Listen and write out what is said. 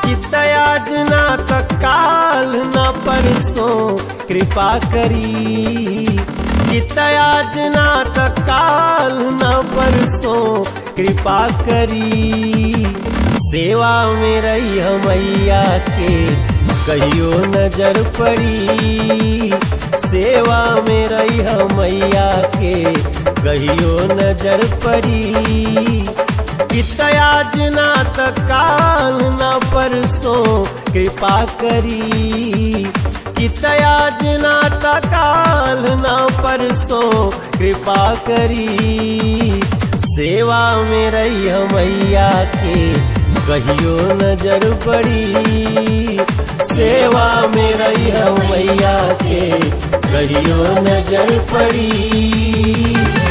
कि आज ना तत्काल न परसों कृपा करी, कि आज ना तत्काल न परसों कृपा करी। सेवा में रही मैया के कहियो नजर पड़ी, सेवा में रही मैया के कहियो नजर पड़ी। कि आज ना तत्काल न परसों कृपा करी, कि आज ना तत्काल न परसों कृपा करी। सेवा में रही मैया के कहियो नजर पड़ी, सेवा में रही मैया के कहियो नजर पड़ी।